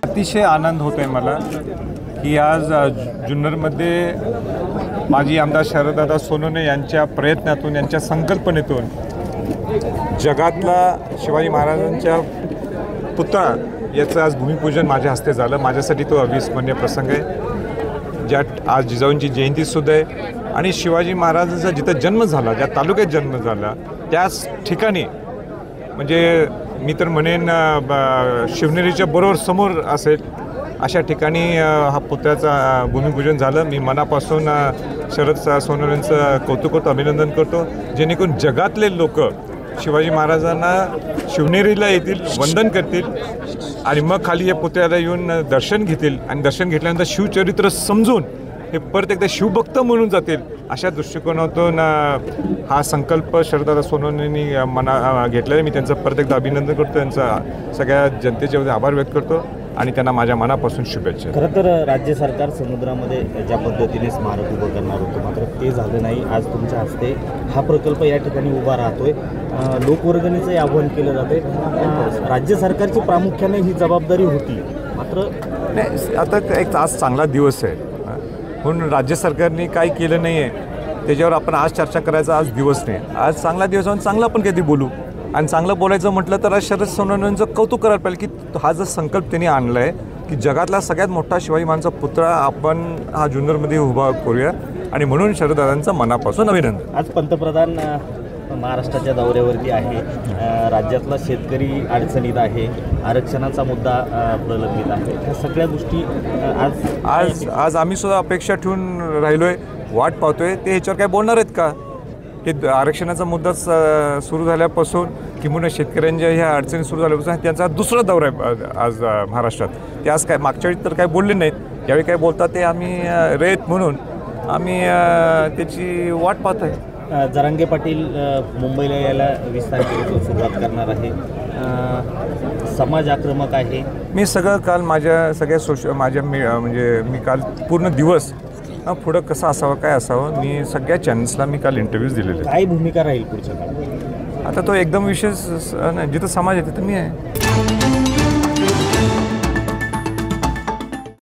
अतिशय आनंद होतोय मला की आज जुन्नरमध्ये माजी आमदार शरददादा सोनवणे यांच्या प्रयत्नातून, यांच्या संकल्पनेतून जगातला शिवाजी महाराजांच्या पुतळा याचं आज भूमिपूजन माझ्या हस्ते झालं। माझ्यासाठी तो अविस्मरणीय प्रसंग आहे, ज्यात आज जिजाऊंची जयंतीसुद्धा आहे आणि शिवाजी महाराजांचा जिथं जन्म झाला, ज्या तालुक्यात जन्म झाला त्याच ठिकाणी, म्हणजे मी तर म्हणेन शिवनेरीच्या बरोबर समोर असेल अशा ठिकाणी हा पुतळ्याचा भूमिपूजन झालं। मी मनापासून शरद सोनवणेंचं कौतुक करतो, अभिनंदन करतो, जेणेकरून जगातले लोक शिवाजी महाराजांना शिवनेरीला येतील, वंदन करतील आणि मग खाली या पुतळ्याला येऊन दर्शन घेतील आणि दर्शन घेतल्यानंतर शिवचरित्र समजून हे परत एकदा शिवभक्त म्हणून जातील, अशा दृष्टिकोनातून हा संकल्प शरददादा सोनवणेंनी मना घेतलेला। मी त्यांचं परत एकदा अभिनंदन करतो, त्यांचा सगळ्या जनतेच्या वतीने आभार व्यक्त करतो आणि त्यांना माझ्या मनापासून शुभेच्छा। खरं तर राज्य सरकार समुद्रामध्ये ज्या पद्धतीने स्मारक उभं करणार होतं, मात्र ते झालं नाही। आज तुमच्या हस्ते हा प्रकल्प या ठिकाणी उभा राहतोय, लोकवर्गणीचंही आवाहन केलं जाते। राज्य सरकारची प्रामुख्याने ही जबाबदारी होती, मात्र नाही, आता एक आज चांगला दिवस आहे म्हणून राज्य सरकारने काही केलं नाही आहे त्याच्यावर आपण आज चर्चा करायचा आज दिवस नाही। आज चांगला दिवस म्हणून चांगला आपण कधी बोलू आणि चांगलं बोलायचं म्हटलं तर आज शरद सोनवणेंचं कौतुक करायला पाहिजे की हा जो संकल्प त्यांनी आणला आहे की जगातला सगळ्यात मोठा शिवाजी महाराजांचा पुतळा आपण हा जुन्नरमध्ये उभा करूया आणि म्हणून शरददादांचं मनापासून अभिनंदन। आज पंतप्रधान महाराष्ट्राच्या दौऱ्यावरती आहे, राज्यातला शेतकरी अडचणीत आहे, आरक्षणाचा मुद्दा प्रलंबित आहे, ह्या सगळ्या गोष्टी आज आम्ही सुद्धा अपेक्षा ठेवून राहिलो आहे, वाट पाहतोय ते ह्याच्यावर काय बोलणार आहेत का? हे आरक्षणाचा मुद्दा सुरू झाल्यापासून किंवा शेतकऱ्यांच्या ह्या अडचणी सुरू झाल्यापासून त्यांचा दुसरा दौरा आहे आज महाराष्ट्रात। ते आज काय मागच्या वेळी तर काय बोलले नाहीत, यावेळी काय बोलतात ते आम्ही रयत म्हणून आम्ही त्याची वाट पाहत आहे। जरांगे पाटील मुंबईला यायला 20 तारखेपासून सुरुवात करणार आहे, समाज आक्रमक आहे। मी सगळं काल माझ्या सगळ्या मी काल पूर्ण दिवस पुढं कसं असावं काय असावं मी सगळ्या चॅनल्सला मी काल इंटरव्ह्यूज दिलेले। काय भूमिका राहील पुढच्या काळात? आता तो एकदम विशेष जिथं समाज आहे तिथं मी आहे।